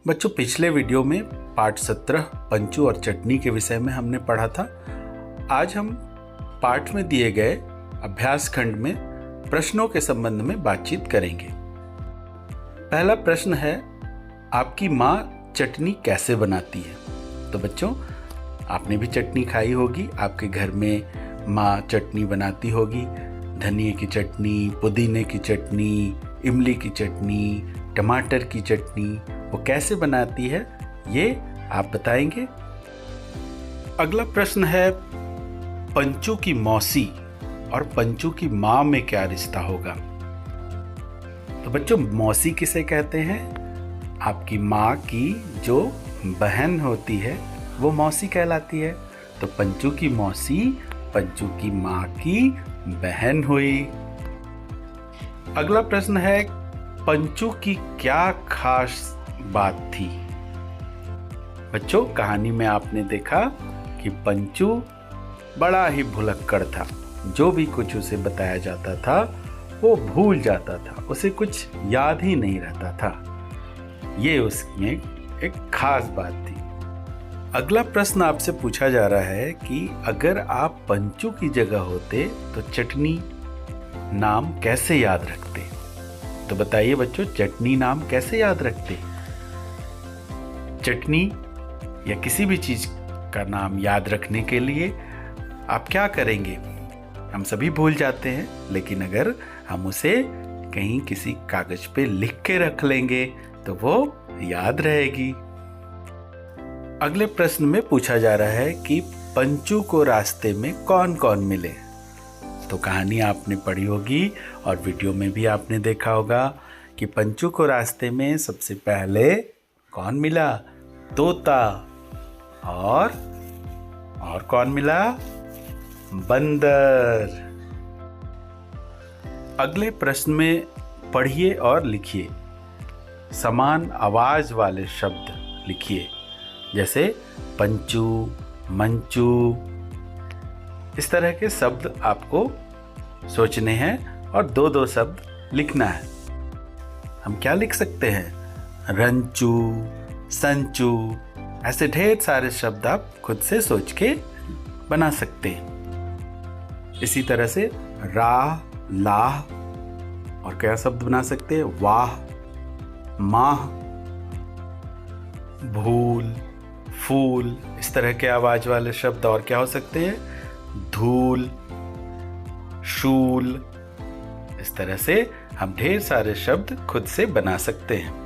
बच्चों, पिछले वीडियो में पाठ 17 पंचू और चटनी के विषय में हमने पढ़ा था। आज हम पाठ में दिए गए अभ्यास खंड में प्रश्नों के संबंध में बातचीत करेंगे। पहला प्रश्न है, आपकी माँ चटनी कैसे बनाती है? तो बच्चों, आपने भी चटनी खाई होगी। आपके घर में माँ चटनी बनाती होगी। धनिए की चटनी, पुदीने की चटनी, इमली की चटनी, टमाटर की चटनी, वो कैसे बनाती है ये आप बताएंगे। अगला प्रश्न है, पंचू की मौसी और पंचू की माँ में क्या रिश्ता होगा? तो बच्चों, मौसी किसे कहते हैं? आपकी माँ की जो बहन होती है वो मौसी कहलाती है। तो पंचू की मौसी पंचू की माँ की बहन हुई। अगला प्रश्न है, पंचू की क्या खास बात थी? बच्चों, कहानी में आपने देखा कि पंचू बड़ा ही भुलक्कड़ था। जो भी कुछ उसे बताया जाता था वो भूल जाता था, उसे कुछ याद ही नहीं रहता था। ये उसमें एक खास बात थी। अगला प्रश्न आपसे पूछा जा रहा है कि अगर आप पंचू की जगह होते तो चटनी नाम कैसे याद रखते? तो बताइए बच्चों, चटनी नाम कैसे याद रखते? चटनी या किसी भी चीज का नाम याद रखने के लिए आप क्या करेंगे? हम सभी भूल जाते हैं, लेकिन अगर हम उसे कहीं किसी कागज पे लिख के रख लेंगे तो वो याद रहेगी। अगले प्रश्न में पूछा जा रहा है कि पंचू को रास्ते में कौन कौन मिले? तो कहानी आपने पढ़ी होगी और वीडियो में भी आपने देखा होगा कि पंचू को रास्ते में सबसे पहले कौन मिला? तोता। और कौन मिला? बंदर। अगले प्रश्न में पढ़िए और लिखिए। समान आवाज वाले शब्द लिखिए, जैसे पंचू, मंचू। इस तरह के शब्द आपको सोचने हैं और दो दो शब्द लिखना है। हम क्या लिख सकते हैं? रंचू, संचू, ऐसे ढेर सारे शब्द आप खुद से सोच के बना सकते हैं। इसी तरह से राह, लाह और क्या शब्द बना सकते हैं? वाह, माह, भूल, फूल। इस तरह के आवाज वाले शब्द और क्या हो सकते हैं? धूल, शूल। इस तरह से हम ढेर सारे शब्द खुद से बना सकते हैं।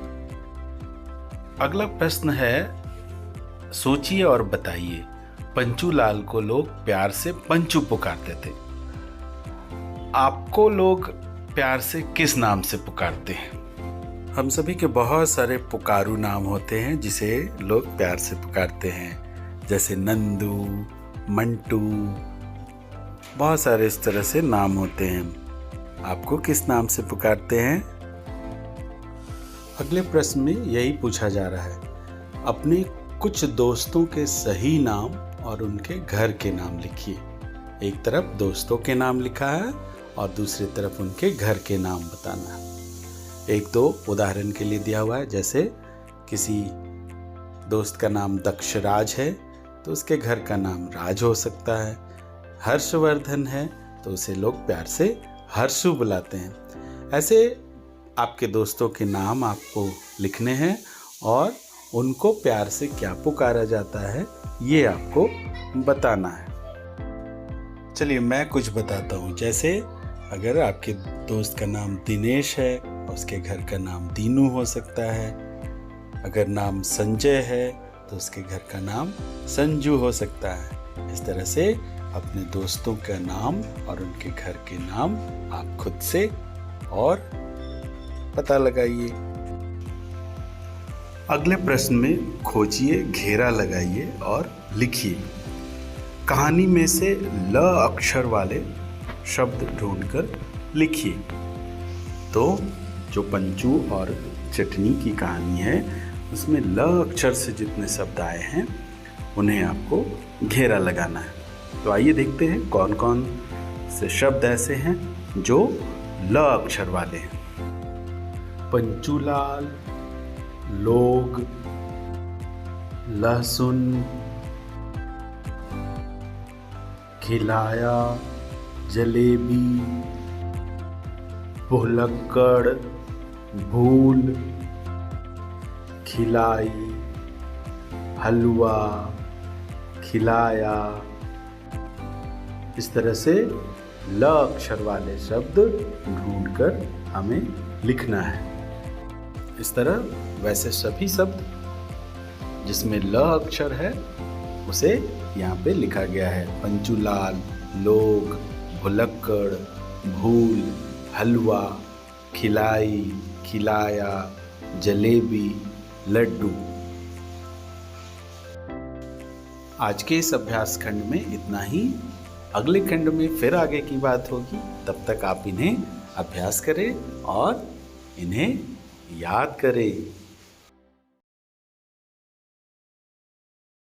अगला प्रश्न है, सोचिए और बताइए। पंचू लाल को लोग प्यार से पंचू पुकारते थे। आपको लोग प्यार से किस नाम से पुकारते हैं? हम सभी के बहुत सारे पुकारू नाम होते हैं जिसे लोग प्यार से पुकारते हैं, जैसे नंदू, मंटू, बहुत सारे इस तरह से नाम होते हैं। आपको किस नाम से पुकारते हैं? अगले प्रश्न में यही पूछा जा रहा है, अपने कुछ दोस्तों के सही नाम और उनके घर के नाम लिखिए। एक तरफ दोस्तों के नाम लिखा है और दूसरी तरफ उनके घर के नाम बताना है। एक दो उदाहरण के लिए दिया हुआ है, जैसे किसी दोस्त का नाम दक्षराज है तो उसके घर का नाम राज हो सकता है। हर्षवर्धन है तो उसे लोग प्यार से हर्षु बुलाते हैं। ऐसे आपके दोस्तों के नाम आपको लिखने हैं और उनको प्यार से क्या पुकारा जाता है ये आपको बताना है। चलिए मैं कुछ बताता हूँ। जैसे अगर आपके दोस्त का नाम दिनेश है, उसके घर का नाम दीनू हो सकता है। अगर नाम संजय है तो उसके घर का नाम संजू हो सकता है। इस तरह से अपने दोस्तों का नाम और उनके घर के नाम आप खुद से और पता लगाइए। अगले प्रश्न में खोजिए, घेरा लगाइए और लिखिए। कहानी में से ल अक्षर वाले शब्द ढूंढकर लिखिए। तो जो पंचू और चटनी की कहानी है उसमें ल अक्षर से जितने शब्द आए हैं उन्हें आपको घेरा लगाना है। तो आइए देखते हैं कौन कौन से शब्द ऐसे हैं जो ल अक्षर वाले हैं। पंचूलाल, लोग, लहसुन, खिलाया, जलेबी, भुलक्कड़, भूल, खिलाई, हलवा, खिलाया। इस तरह से ल अक्षर वाले शब्द ढूंढकर हमें लिखना है। इस तरह वैसे सभी शब्द जिसमें ल अक्षर है उसे यहाँ पे लिखा गया है। पंचूलाल, लोग, भुलक्कड़, भूल, हलवा, खिलाई, खिलाया, जलेबी, लड्डू। आज के इस अभ्यास खंड में इतना ही। अगले खंड में फिर आगे की बात होगी। तब तक आप इन्हें अभ्यास करें और इन्हें याद करें।